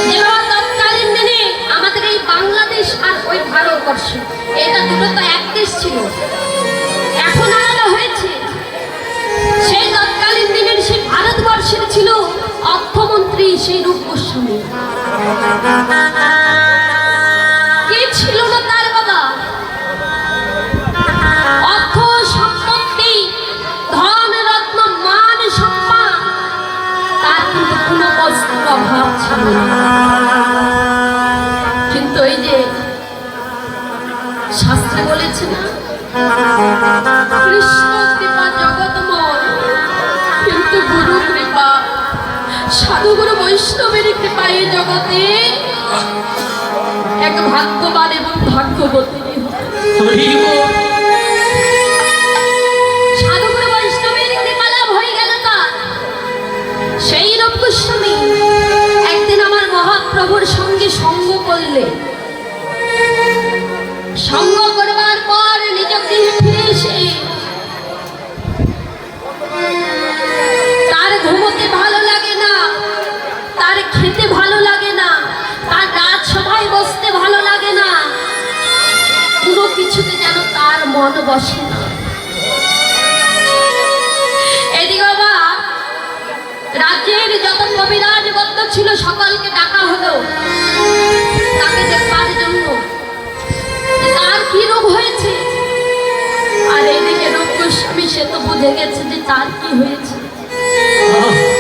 যে বাবা তৎকালীন দিনে আমাদের এই বাংলাদেশ আর ওই ভারতবর্ষ এটা দুটো তো এক দেশ ছিল, এখন আলাদা হয়েছে। সেই তৎকালীন দিনের সেই ভারতবর্ষের ছিল অর্থমন্ত্রী সেই রূপ গোস্বামী। কে ছিল না তার বাবা? অর্থ সম্পত্তি, ধন রত্ন, মান সম্মান, তার কিন্তু কোনো বস্তুর অভাব ছিল না। কিন্তু এই যে শাস্ত্রে বলেছে না, কৃষ্ণ কৃপা জগৎময়, কিন্তু গুরু কৃপা, সাধুগুরু বৈষ্ণবের কৃপা এই জগতে এক ভাগ্যবান এবং ভাগ্যবতী। সাধুগুরু বৈষ্ণবের কৃপা লাভ হয়ে গেল তার। সেই রূপ গোস্বামী একদিন আমার মহাপ্রভুর সঙ্গে সঙ্গ করলে, সঙ্গ করবার পর নিজ গৃহে ফিরে এসে তার ঘুমোতে ভালো লাগে না, তার খেতে ভালো লাগে না, তার রাজসভায় বসতে ভালো লাগে না, কোনো কিছুতে যেন তার মন বসে না। এদিকে বাবা রাজ্যের যত কবিরাজ বদ্ধ ছিল সকলকে ডাকা হলো তাকে দেখবার জন্য তার কি রোগ হয়েছে। আর এদিকে রূপ গোস্বামী সে তো বুঝে গেছে যে তার কি হয়েছে।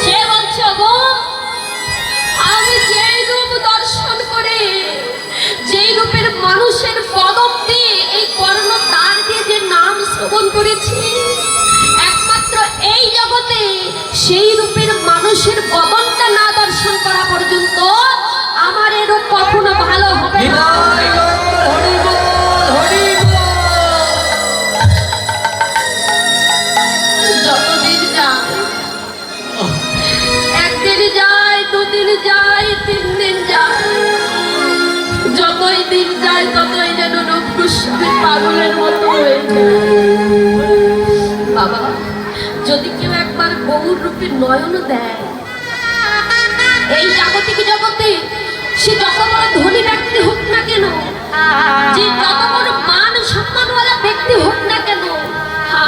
সে বলছে, গো আমি যেই রূপ দর্শন করে, যেই রূপের মানুষের কদম দিয়ে এই কর্ণ তার দিয়ে যে নাম শ্রবণ করেছি, একমাত্র এই জগতে সেই রূপের মানুষের কদমটা না দর্শন করা পর্যন্ত আমার এ রূপ কখনো ভালো হবে না। যতদিন যায়, একদিন যায়, দুদিন যায়, 3 দিন যায়, যতই দিন যায় ততই যেন রূপ গোস্বামী পাগলের মতো হয়ে যায়। বাবা যদি কেউ একবার গৌর রূপের নয়ন দেয়, এই জাগতিক জগতে সে যত বড় ধনী ব্যক্তি হোক না কেন, যে যত বড় মান সম্মানওয়ালা ব্যক্তি হোক না কেন,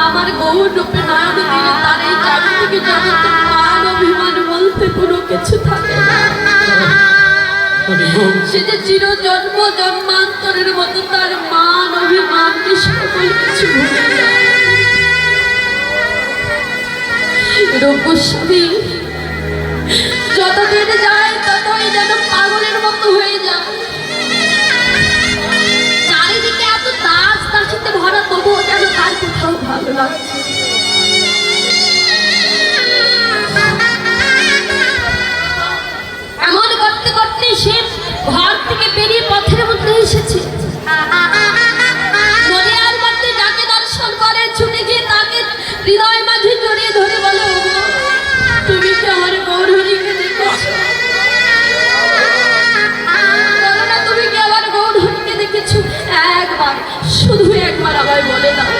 আমার গৌর রূপে নয়ন দিলে তার এই জাগতিক জগতে মান অভিমান বলতে কোনো কিছু থাকে না। সে যে চির জন্ম জন্মান্তরের মতো তার মান অভিমানকে সকল কিছু ভুলে যায়। রূপ গোস্বামী যতদিন যায় ততই যেন পাগলের মতো হয়ে যায়। চারিদিকে এত দাস দাসীতে ভরা, তবুও যেন তার কোথাও ভালো লাগছে। এমন করতে করতে সে ঘর থেকে বেরিয়ে পথের মধ্যে এসেছে। নদিয়ার মধ্যে যাকে দর্শন করে ছুটে গিয়ে তাকে হৃদয় মাঝে জড়িয়ে ধরে বলো, তুমি কি আমার গৌরহরিকে দেখেছো? বলো না, তুমি কি আমার গৌরহরিকে দেখেছো? একবার, শুধু একবার আমায় বলে দাও,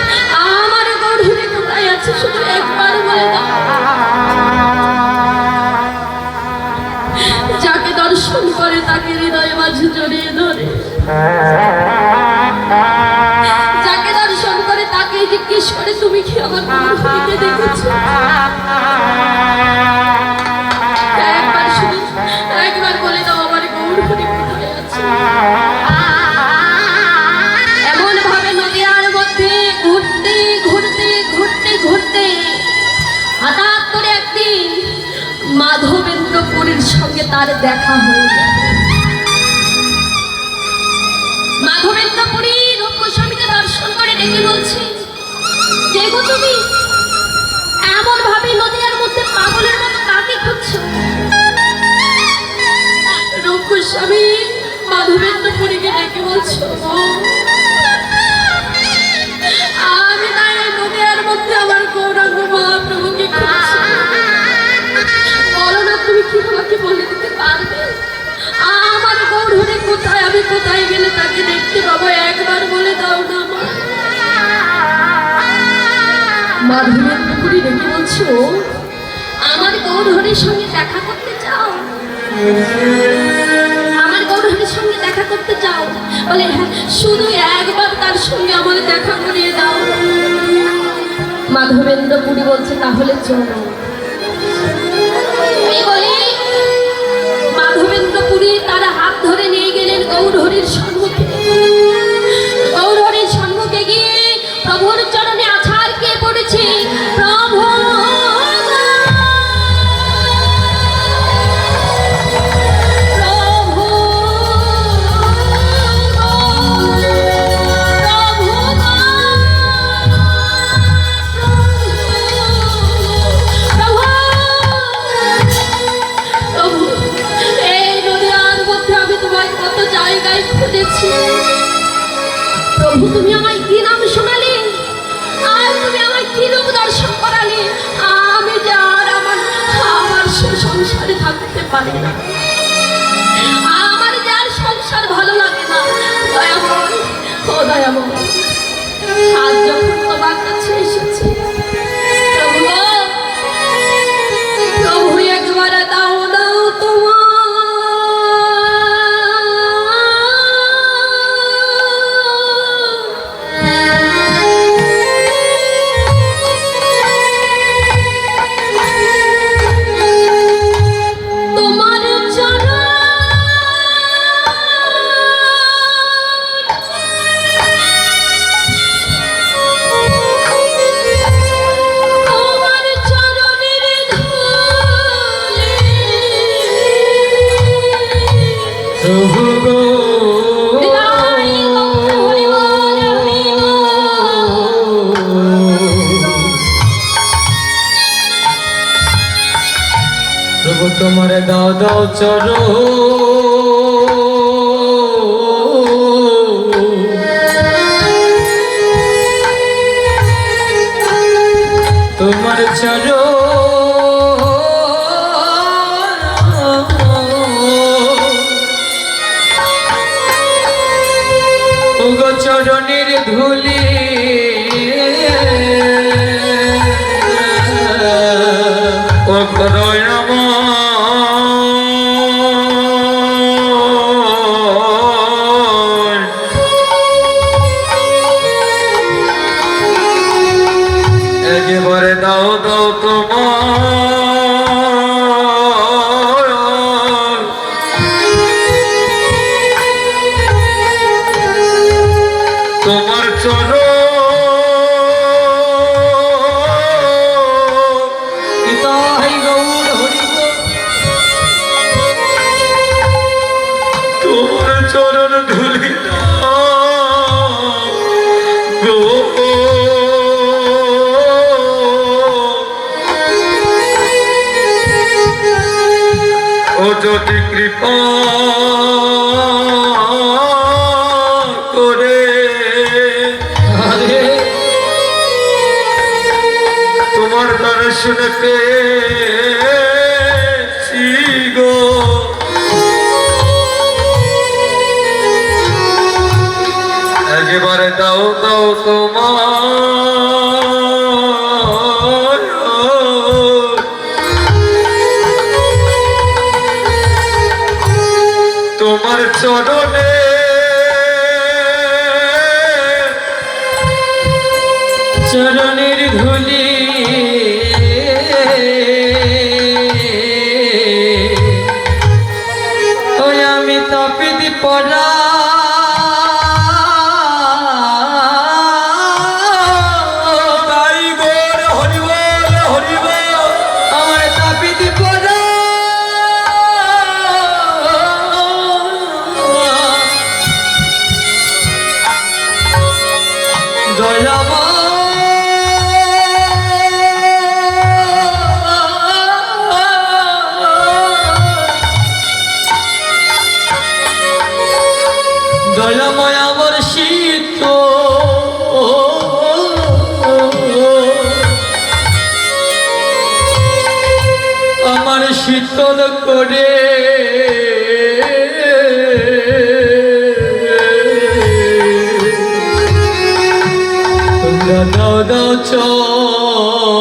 আমার গৌরহরি কোথায় আছে? শুধু একবার বলে দাও। যাকে দর্শন করে তাকে হৃদয় মাঝে জড়িয়ে ধরে, যাকে দর্শন করে তাকে জিজ্ঞেস করে, তুমি কি আমার গৌরহরিকে দেখেছো? একবার, শুধু একবার বলে দাও, আমার গৌরহরি কোথায় আছে? এমন ভাবে নদিয়ার মধ্যে ঘুরতে ঘুরতে ঘুরতে ঘুরতে হঠাৎ করে একদিন মাধবেন্দ্রপুরীর সঙ্গে তার দেখা হয়ে যায়। মাধবেন্দ্রপুরী রূপ গোস্বামীকে দর্শন করে ডেকে বলছে, দেখো তুমি এমন ভাবে নদিয়ার মধ্যে পাগলের মতো কাকে খুঁজছো? রূপ গোস্বামী মাধবেন্দ্রপুরীকে ডেকে বলছো, আমি না এই নদিয়ার মধ্যে আমার গৌরাঙ্গ মহাপ্রভুকে খুঁজছি। বলো না, তুমি কি আমাকে বলে দিতে পারবে আমার গৌরহরি কোথায়? আমি কোথায় গেলে তাকে দেখতে পাবো? একবার বলে দাও না। মাধবেন্দ্রপুরী ডেকে বলছো, আমার গৌরহরির সঙ্গে দেখা করতে চাও? আমার গৌরহরির সঙ্গে দেখা করতে চাও? বলে হ্যাঁ, শুধু একবার তার সঙ্গে আমার দেখা করিয়ে দাও। মাধবেন্দ্র পুরী বলছে তাহলে চলো। এই বলে মাধবেন্দ্র পুরী তার হাত ধরে নিয়ে গেলেন গৌরহরির সম্মুখে। গৌরহরির সম্মুখে গিয়ে প্রভুর চরণে আছাড় কে পড়েছে, প্রভু প্রভু, তুমি আমায় কি নাম শোনালে, আর তুমি আমায় কি রূপ দর্শন করালে। আমি যে আর আমার সংসারে থাকতে পারি না, আমার যে আর সংসার ভালো লাগে না। দয়াময়, ও দয়াময়, আজ যখন তোমার কাছে এসেছি, প্রভু গো, প্রভু একবার দাও দাও তোমার তোমার দাও দাও চরো তোমার চরো চরণের ধুলি ও একেবারে দাও দাও তোমার চরণ তোমার চরণ ধুলি গো ও যদি কৃপা করে তোমার দর্শন পেয়েছি গো, একেবারে দাও দাও তোমার চরণে চরণের ধুলি ওই আমি তাপিতি পড়া দয়াময় আমার শীত আমার শীতল করে তোমরা দাও দাও চরণ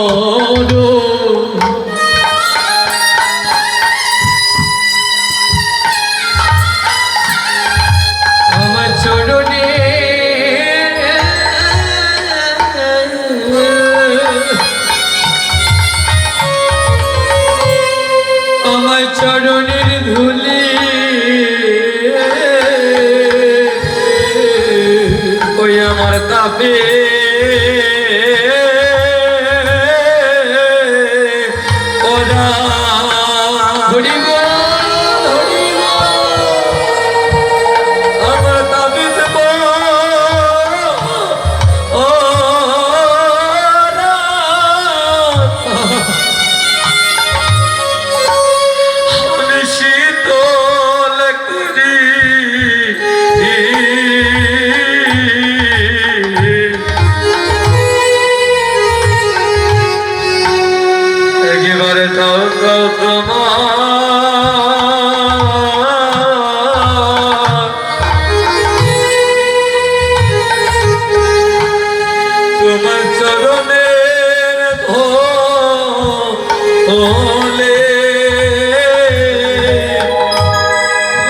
বলে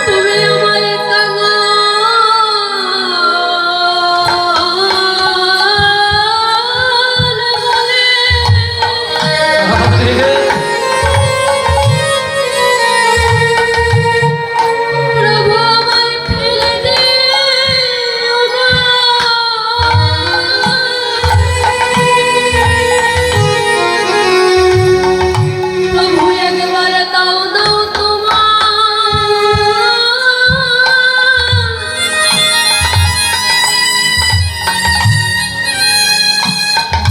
তুমি আমায় কাঙাল বলে। প্রভু আমায় ফেলে দিও না। প্রভু একবার দাও দাও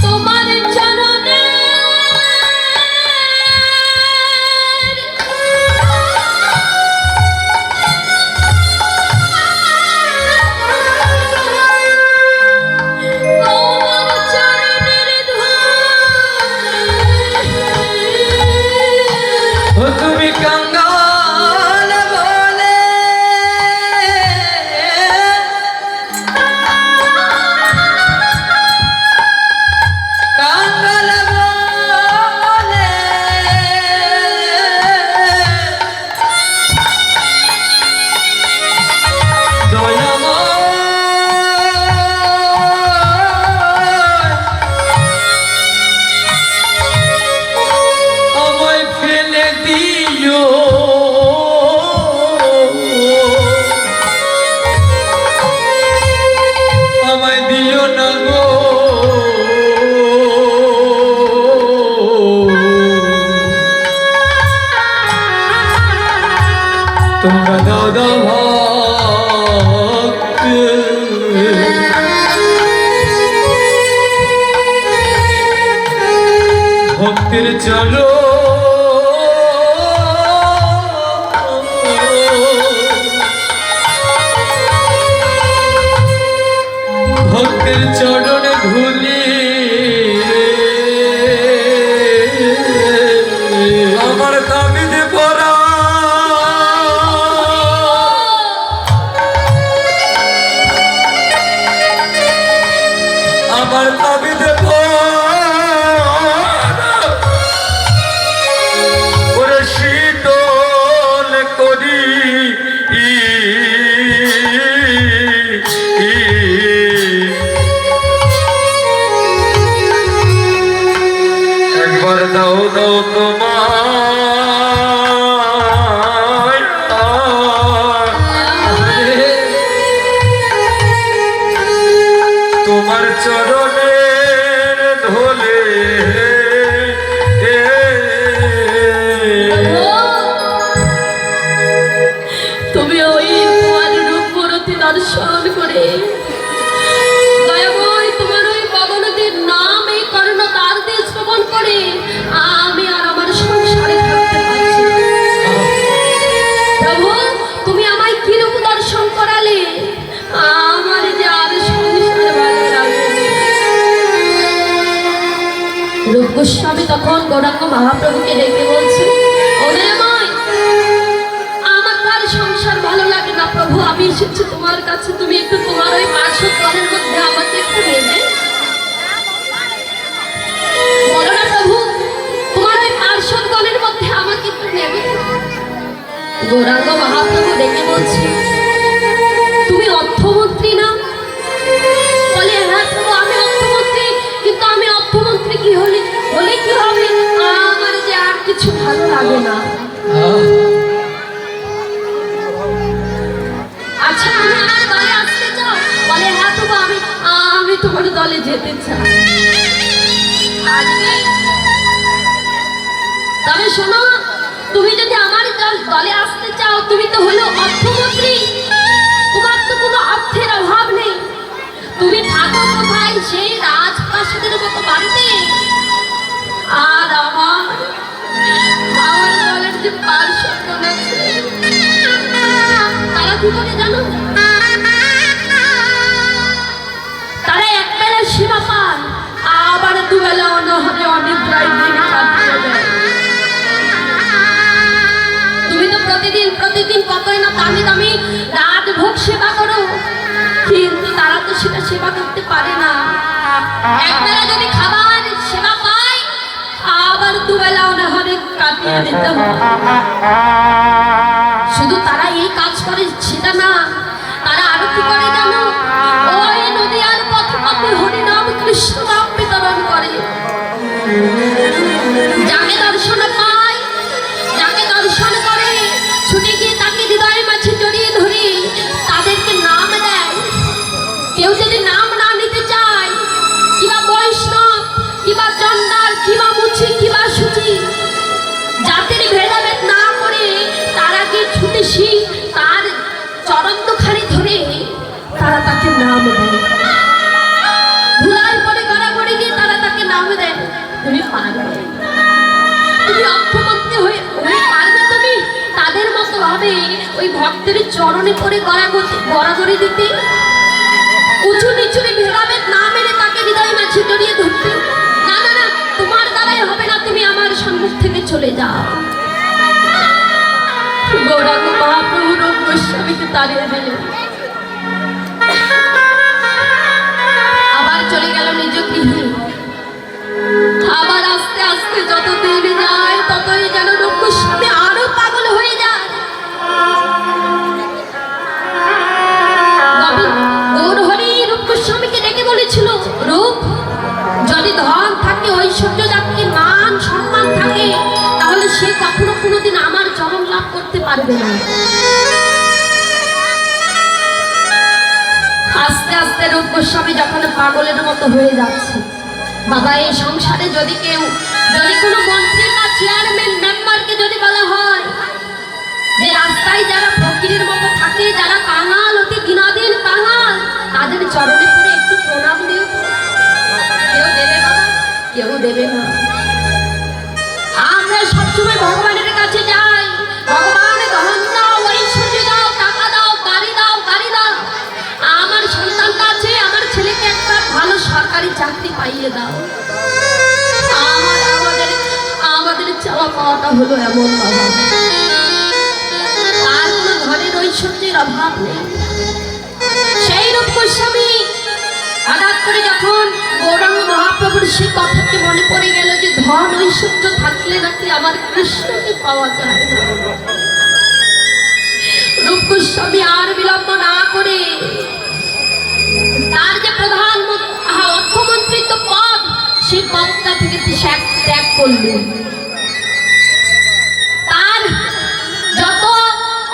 তোমার চরণে তোমার চরণের ও তুমি কাঙ্গাল বলে কাঙ্গাল বলে আমায় ফেলে দিও আমায় দিও না গো তোমরা দাও দাও ভক্ত ভক্তের চলো ভক্তের চরণে ধুলি আমার দাবিতে পড়া আমার দাবিতে ওরে শীতল করি একবার দাও দাও তোমার চরণের ধলে তুমি ওই তোমার রূপরতি দর্শন করে দয়াময় তোমার ওই ভগবতীর নাম এই করুণা তার দিয়ে শ্রবণ করে আমি আর আমার সংসারে থাকতে পারছি না। প্রভু তুমি আমায় কি রূপ দর্শন করালে আমার যে আর সংসার ভালো লাগে না। রূপ গোস্বামী তখন গৌরাঙ্গ মহাপ্রভুকে ডেকে বলছে, ও দয়াময় আমার তার সংসার ভালো লাগে না প্রভু, আমি এসেছি তোমার কাছে, তুমি একটু তোমার ওই পার্শ্বদ গণের মধ্যে আমাকে একটু নেবে। বলো না প্রভু, তোমার ওই পার্শ্বদ গণের মধ্যে আমাকে একটু নেবে। গৌরাঙ্গ মহাপ্রভু ডেকে বলছে, তুমি অর্থমন্ত্রী না? বলে হ্যাঁ প্রভু আমি অর্থমন্ত্রী, কিন্তু আমি অর্থমন্ত্রী কি হলে কি হবে, আমার যে আর কিছু ভালো লাগে না। আচ্ছা তুমি আমার দলে আসতে চাও? বলে হ্যাঁ প্রভু আমি তোমার দলে যেতে চাই। তবে শোনো, তুমি যদি আমার দলে আসতে চাও, তুমি তো হলো অর্থমন্ত্রী, তোমার তো কোনো অর্থের অভাব নেই, তুমি থাকো কোথায় সেই রাজপ্রাসাদের মতো বাড়িতে। আর আমার দলের যে পার্শ্বদ আছে তারা কি করে জানো? তারা একবেলা সেবা পায়, আবার দুবেলা অনাহারে অনিদ্রায় দিন কাটিয়ে দেয়। তুমি তো প্রতিদিন কতই না দামি দামি রাজভোগ সেবা করো, কিন্তু তারা তো সেটা সেবা করতে পারে না। একবেলা যদি খাবার সেবা পায়, আবার দুবেলা অনাহারে কাটিয়ে দিতে হয়। শুধু তারা এই কাজ করে সেটা না, তারা আরো কি করে জানো? ওই নদীয়ার পথে পথে হরিনাম কৃষ্ণ নাম বিতরণ করে। যাকে দর্শন পায়, যাকে দর্শন করে, ছুটে গিয়ে তাকে হৃদয়ের মাঝে জড়িয়ে ধরে তাদেরকে নাম দেয়। কেউ যদি নাম না নিতে চায়, কিবা বৈষ্ণব, কিবা চন্ডাল, কিবা মুছি, কিবা সুচি, জাতির ভেদাভেদ না করে তারা কি ছুটে তার চরণ দুখানি ধরে তারা তাকে নাম দেয়। ধুলায় পরে গড়াগড়ি দিয়ে তারা তাকে নাম দেয়। তুমি পারবে, তুমি অর্থমন্ত্রী হয়ে পারবে তুমি তাদের মতো হবে ওই ভক্তের চরণে পরে গড়াগড়ি দিতে, উঁচু নিচুরে ভেদাভেদ না মেরে তাকে হৃদয় মাঝে জড়িয়ে ধরতে? না না না, তোমার দ্বারাই হবে না, তুমি আমার সম্মুখ থেকে চলে যাও। গৌরাঙ্গ মহাপ্রভু রূপ গোস্বামীকে তাড়িয়ে দিলেন। আবার চলে গেল নিজ গৃহে। আবার আস্তে আস্তে যত দিন যায় ততই যেন রূপ গোস্বামী আরো পাগল হয়ে যায়। গৌরহরি রূপ গোস্বামীকে ডেকে বলেছিল, রূপ, যদি ধন থাকে, ঐশ্বর্য থাকে, মান সম্মান থাকে, তাহলে সে কখনো কোনোদিন আমার চরণ লাভ করতে পারবে না। আস্তে আস্তে রূপ গোস্বামী যখন পাগলের মতো হয়ে যাচ্ছে, বাবা এই সংসারে যদি কোনো মন্ত্রী বা চেয়ারম্যান মেম্বারকে যদি বলা হয় যে রাস্তায় যারা ফকিরের মতো থাকে, যারা কাঙাল, অতি দিনাদিন কাঙাল, তাদের চরণে পড়ে একটু প্রণাম দিও, কেউ দেবে বাবা? কেউ দেবে না। আমরা সবসময় ভগবানের কাছে যাই, ভগবান ধন দাও, ঐশ্বর্য দাও, টাকা দাও, গাড়ি দাও, গাড়ি দাও, আমার সন্তানটা আছে, আমার ছেলেকে একটা ভালো সরকারি চাকরি পাইয়ে দাও। আমাদের চাওয়া পাওয়াটা হলো এমন বাবা, আর কোনো ধনের ঐশ্বর্যের অভাব নেই। সেই রূপ গোস্বামী হঠাৎ করে যখন গৌরাঙ্গ মহাপ্রভুর সেই কথাটি মনে পড়ে গেল যে ধন ঐশ্বর্য থাকলে নাকি আমার কৃষ্ণকে পাওয়া যায় না, রূপ গোস্বামী আর বিলম্ব না করে তার যে অর্থমন্ত্রিত্ব পদ, সেই পদটা থেকে ত্যাগ করলেন। তার যত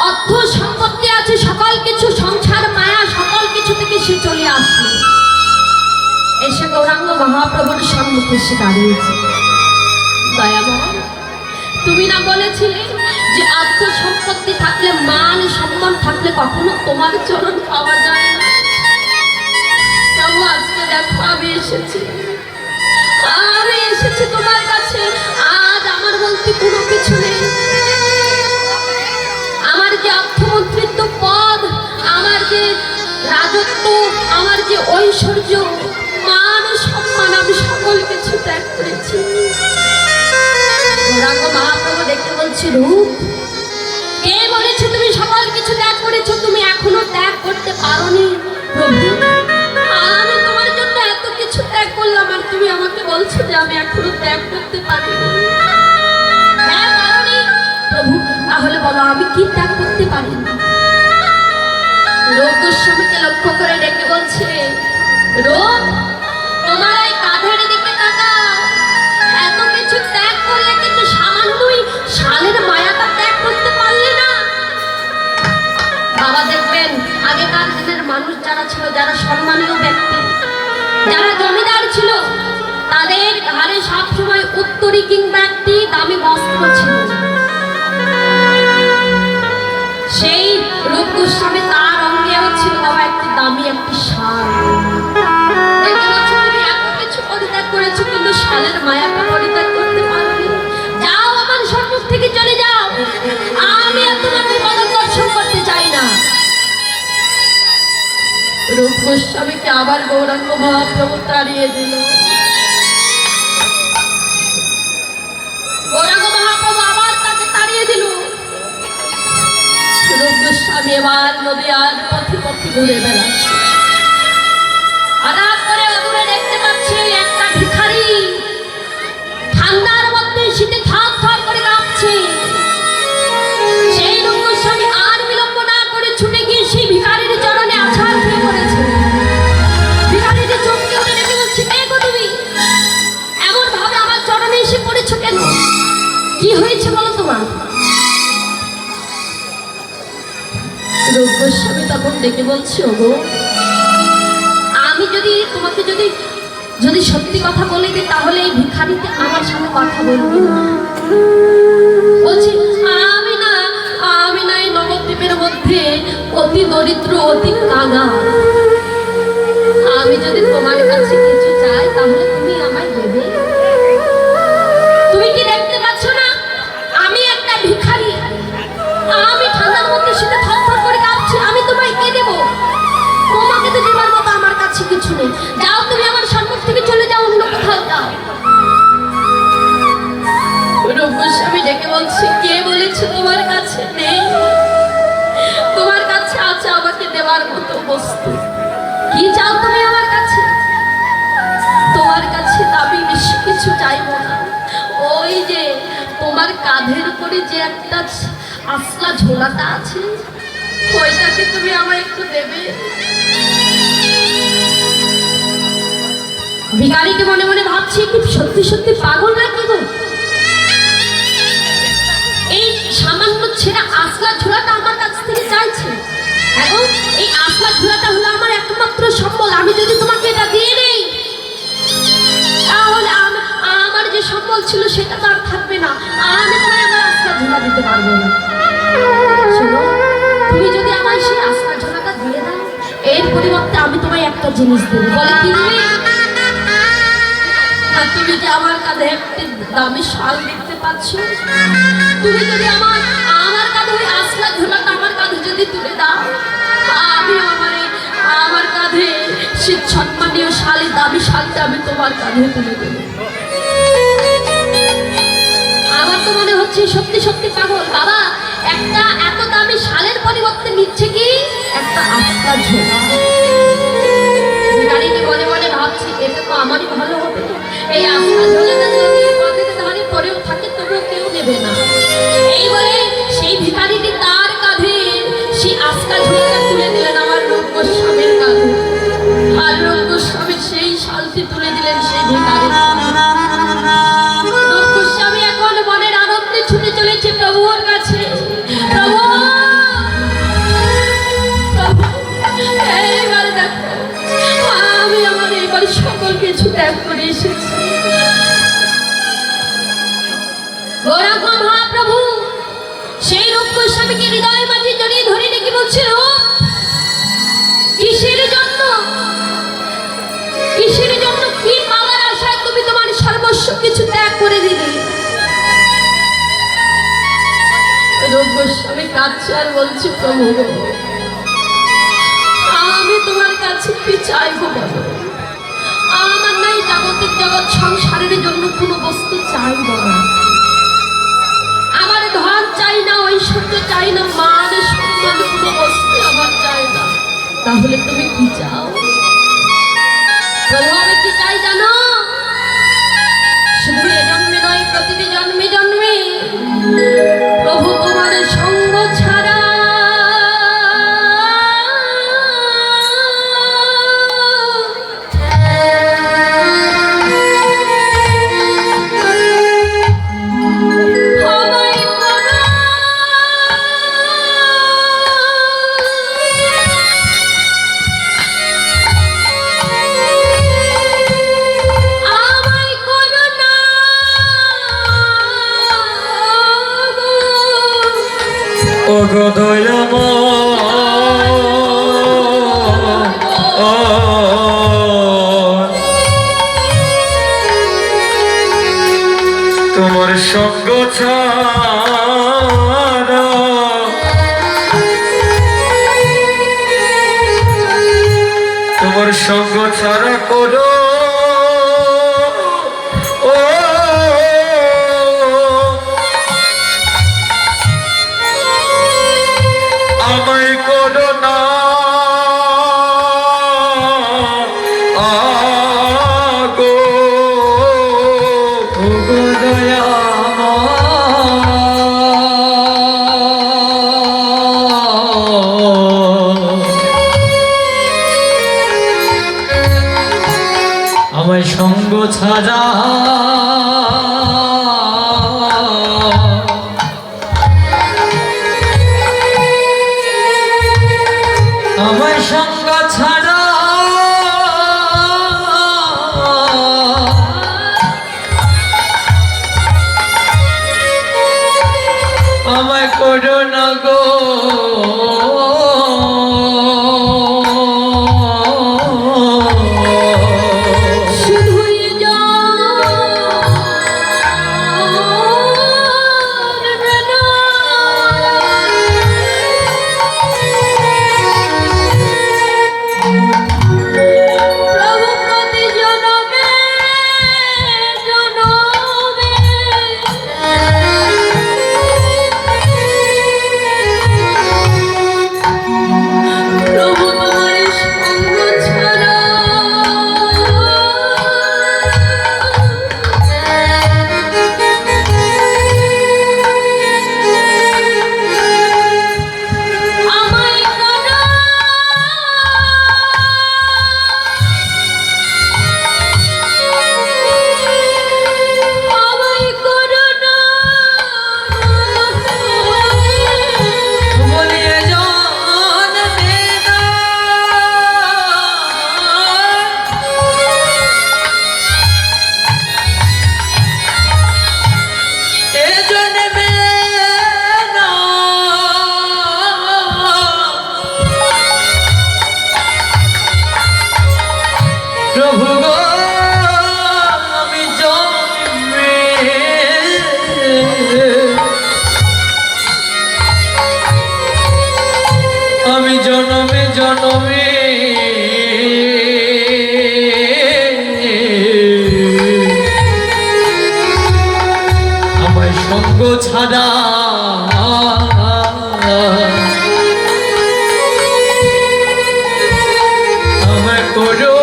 অর্থ সম্পত্তি আছে, সকল কিছু, সংসার মায়া, সকল কিছু থেকে সে চলে আসলো, এসে গৌরাঙ্গ মহাপ্রভুর সম্মুখে এসে দাঁড়িয়েছে। দয়াময়, তুমি না বলেছিলে যে অর্থ সম্পত্তি থাকলে, মান সম্মান থাকলে কখনো তোমার চরণ পাওয়া যায় না? প্রভু, আজকে দেখো আমি এসেছি তোমার কাছে। আজ আমার বলতে কোনো কিছু নেই। আমার যে অর্থমন্ত্রিত্ব পদ, আমার যে রাজত্ব, আমার যে ঐশ্বর্য, মান সম্মান, আমি সকল কিছু ত্যাগ করেছি। গৌরাঙ্গ মহাপ্রভু দেখে বলছি, রূপ, কে বলেছে তুমি সকল কিছু ত্যাগ করেছো? তুমি এখনো ত্যাগ করতে পারোনি। প্রভু, আমি তোমার জন্য এত কিছু ত্যাগ করলাম, আর তুমি আমাকে বলছো যে আমি এখনো ত্যাগ করতে পারিনি। হ্যাঁ পারোনি প্রভু, তাহলে বলো আমি কি ত্যাগ করতে পারি? রূপ গোস্বামীকে লক্ষ্য করে ডেকে বলছে, রূপ, তোমার এই কাঁধের দিকে তাকাও। এত কিছু ত্যাগ করলে কিন্তু সামান্যই শালের মায়াটা ত্যাগ করতে পারলে না। বাবা দেখবেন আগেকার দিনের মানুষ যারা ছিল, যারা সম্মানীয় ব্যক্তি, যারা জমিদার ছিল, তাদের ঘাড়ে সবসময় উত্তরী কিংবা একটি দামি বস্ত্র ছিল। সেই রূপ গোস্বামী তার অঙ্গেও ছিল বাবা একটি দামি একটি শাল। দেখতে পাচ্ছ তুমি এত কিছু পরিত্যাগ করেছো, কিন্তু শালের মায়াটা পরিত্যাগ করতে পারোনি। যাও, আমার সম্মুখ থেকে চলে যাও, আমি আর তোমার পদ দর্শন করতে চাই না। রূপ গোস্বামীকে আবার গৌরাঙ্গ মহাপ্রভু তাড়িয়ে দিল। গৌরাঙ্গ মহাপ্রভু আবার তাকে তাড়িয়ে দিল। রূপ গোস্বামী এবার নদীয়ার পথে পথে ঘুরে বেড়াচ্ছে। হঠাৎ করে দূরে দেখতে পাচ্ছে একটা ভিখারি ঠান্ডার মধ্যে শীতে থার থার করে কাঁপছে। কি হয়েছে বলো তোমার? রূপ গোস্বামী তখন ডেকে বলছে, ওগো আমি যদি তোমাকে যদি সত্যি কথা বলে দিই তাহলে এই ভিখারিতে আমার সাথে কথা বলবি না। বলছি আমি না এই নবদ্বীপের মধ্যে অতি দরিদ্র অতি কাঙাল। আমি যদি তোমার কাছে কিছু চাই তাহলে তুমি আমায় দেবে? তুমি কি দেখতে পাচ্ছ না আমি একটা ভিখারি? আমি ঠান্ডার মধ্যে সেটা থরথর করে কাঁপছি। আমি তোমায় কে দেবো? তোমাকে তো দেবার মতো আমার কাছে কিছু নেই। যাও তুমি আমার সম্মুখ থেকে চলে যাও, অন্য কোথাও যাও। রূপ গোস্বামী ডেকে বলছি, কে বলেছে তোমার কাছে নেই? তোমার কাছে আছে আমাকে দেওয়ার মতো বস্তু। কি চাও তুমি আমার কাছে? তোমার কাছে দাবি বেশি কিছু চাইবো না। ওই যে তোমার কাঁধের উপরে যে একটা আসলা ঝোলাটা আছে, ওইটাকে তুমি আমায় একটু দেবে। ভিখারিকে মনে মনে ভাবছি, কি সত্যি সত্যি পাগল নাকি গো? এই সামান্য ছেঁড়া আসলা ঝোলাটা আমার কাছ থেকে চাইছে। এখন এই আসলা ঝোলাটা হলো আমার একমাত্র সম্বল। আমি যদি তোমাকে এটা দিয়ে নেই তাহলে আমার যে সম্বল ছিল সেটা তো আর থাকবে না। আমি তোমায় আমার আসলা ঝোলা দিতে পারবো না। শোনো, তুমি যদি আমায় সেই আসলা ঝোলাটা দিয়ে দাও, এর পরিবর্তে আমি তোমায় একটা জিনিস দেবো। বলে কি দেবে? আর তুমি যে আমার কাঁধে একটি দামি শাল দেখতে পাচ্ছ, তুমি যদি আমার কাঁধে ওই আসলা ঝোলাটা আমার কাঁধে যদি তুলে দাও, আমি আমার কাঁধে শীত সম্মানীয় শালি দামি শালটা আমি তোমার কাঁধে তুলে দেবো। আমার তো মনে হচ্ছে সত্যি সত্যি পাগল। বাবা একটা এত দামি শালের পরিবর্তে নিচ্ছে কি একটা আসলা ঝোলা। গাড়িটি মনে মনে ভাবছি, এটা তো আমারই ভালো হবে। এই আসলা ঝোলাটা যদি পকেটে ধারে পরেও থাকে তবুও কেউ নেবে না। এই বলে সেই ভিখারিটি তার কাঁধে সেই আসলা ঝোলাটা তুলে দিলেন আমার রূপ গোস্বামীর কাঁধে। আর রূপ গোস্বামী সেই শালটি তুলে দিলেন সেই ভিখারির কাঁধে। রূপ গোস্বামী এখন মনের আনন্দে ছুটে চলেছে প্রভুর কাছে। প্রভু, এইবার দেখো আমি আমার এইবার সকল কিছু ত্যাগ করে এসেছি। গৌরাঙ্গ মহাপ্রভু সেই রূপ গোস্বামীকে হৃদয় মাঝে জড়িয়ে ধরে ডেকে বলছিল, কিসের জন্য কি পাওয়ার আশায় তুমি তোমার সর্বস্ব কিছু ত্যাগ করে দিলে? রূপ গোস্বামী কাঁদছে আর বলছে, প্রভু আমি তোমার কাছে কি চাইবো বলো? আমার নাই জাগতিক জগৎ সংসারের জন্য কোনো বস্তু চাইব না। আমার ধন চাই না, ঐশ্বর্য চাই না, মান সম্মান কোনো বস্তু আমার চাই না। তাহলে তুমি কি চাও? প্রভু আমি কি চাই জানো? শুধু এ জন্মে নয়, প্রতিটি জন্মে জন্মে প্রভু তোমার সঙ্গ ছাড়া তোমার সঙ্গ ছাড়া তোমার সঙ্গ ছাড়া করো আমায় করো না আমায় সঙ্গ ছাড়া আমার সঙ্গ ছাড়া আমায় করো না গো শুধুই জানবে না প্রভু প্রতি জনমে জনমে প্রভু তোমার সঙ্গ ছাড়া আমায় কানা আমায় করো না বলিয়ে জানবে না এ জন্মে না প্রভু গো আমি জন্মে আমি জনমে জনমে আমায় সঙ্গ ছাড়া আমায় করো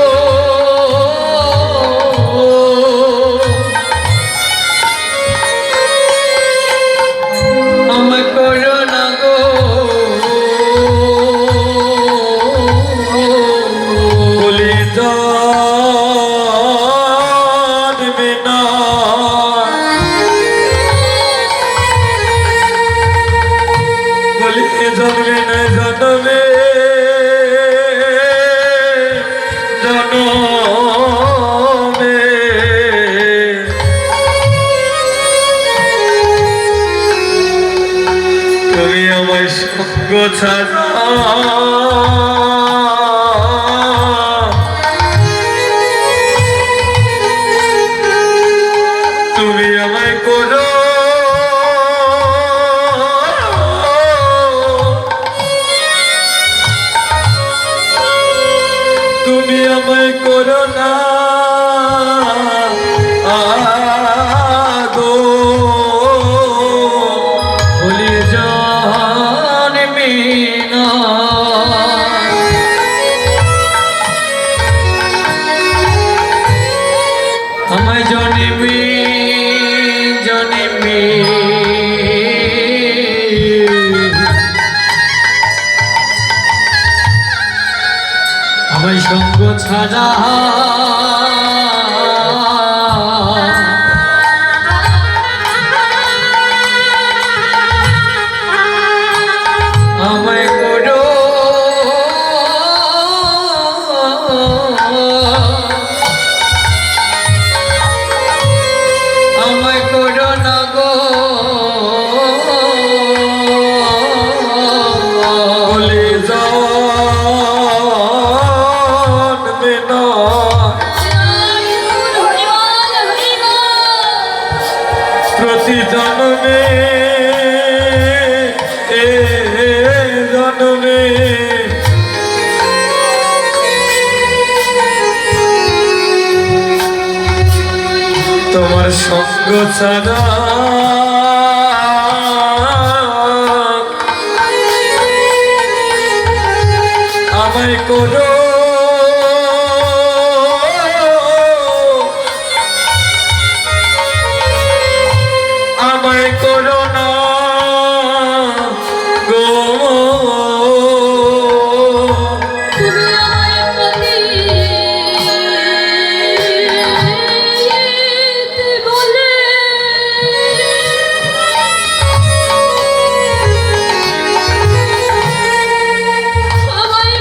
আমায় করো না গো বলি জানবে না বলি জানবে না জানবে জানবে তুমি আমার সঙ্গ ছাড়া তুমি আমায় করো তুমি আমায় করো না আগো বলি জানবে না আমায় জনমে জনমে আমায় সঙ্গ ছাড়া আমায় করো আমায় করো না গো বলি জানবে না প্রতি জন্মে এ জন্মে তোমার সঙ্গ ছাড়া আমায় করো আমায় করো না গো তুমি আমায় প্রতি বলে আমায়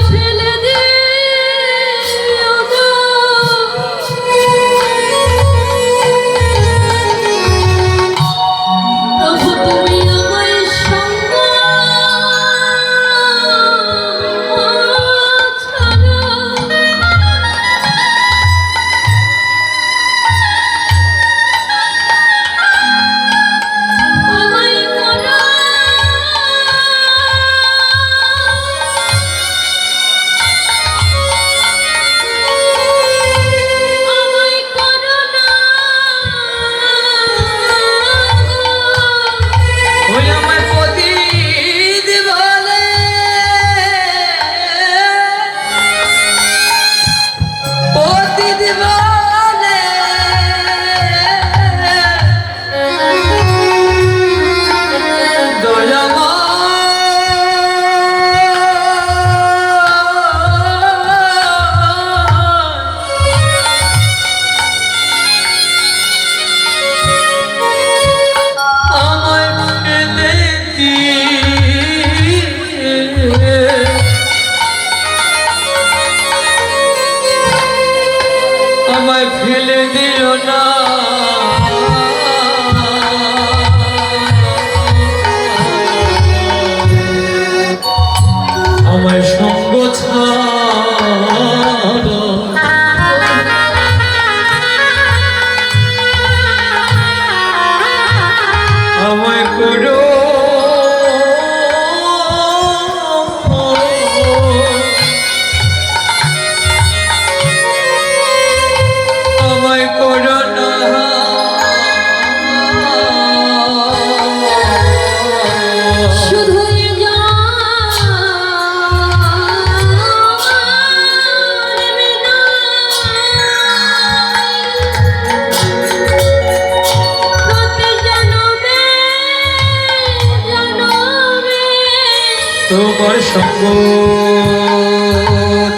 তোমার সঙ্গ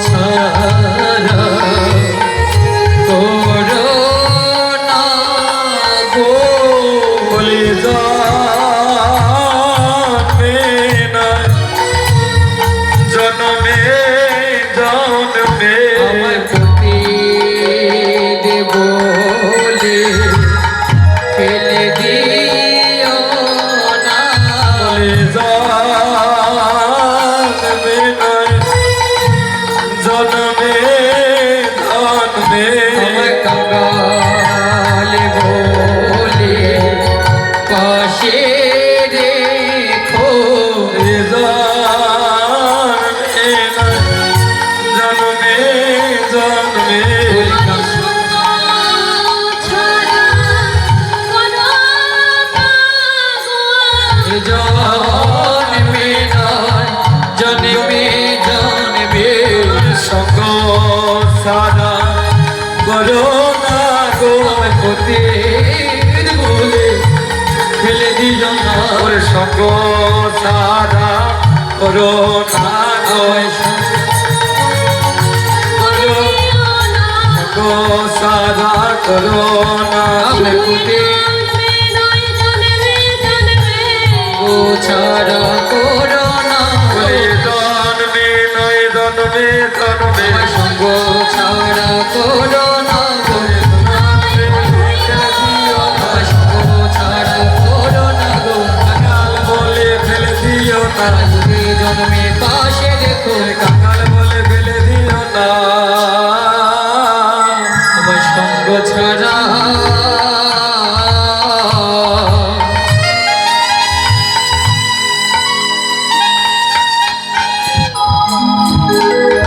ছাড়া করো না গো বলি জন্মে নয় জন্মে জন্মে আমায় প্রতি বলে ফেলে দিও না বলি জন্মে নয় জন্মে জন্মে আমায় কাঙাল বলে পাশে রেখো জন্মে নয় জন্মে জন্মে জন্মে নয় জন্মে জন্মে সঙ্গ সারা করো না গো আমায় প্রতি বলে ফেলে দিল না ওর সঙ্গ সারা করো না গো আমায় সঙ্গ সারা করো না আমায় প্রতি ও ছাড়া করো না বলে জন্মে নয় জন্মে জন্মে আমার সঙ্গ ছাড়া করো না আমার সঙ্গ ছাড়া করো না গো কাঙাল বলে ফেলে দিও না তুমি জন্মে পাশে রেখো কাঙাল বলে ফেলে দিও না আমার সঙ্গ ছাড়া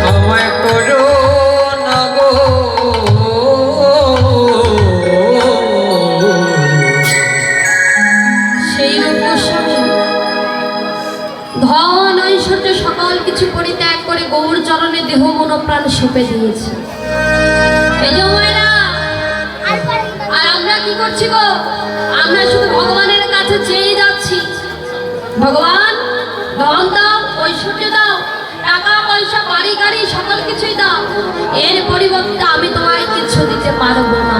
আমায় করো না গো সেই রূপস্বামী ধন ঐশ্বর্য সকল কিছু পরিত্যাগ করে গৌর চরণে দেহ মন প্রাণ সঁপে দিয়েছে। এই যে মায়েরা, আর আমরা কি করছি গো? আমরা শুধু ভগবানের কাছে চেয়ে যাচ্ছি, ভগবান ধন দাও, ঐশ্বর্য দাও, টাকা পয়সা বাড়ি গাড়ি সকল কিছুই দাও, এর পরিবর্তে আমি তোমায় কিছু দিতে পারবো না।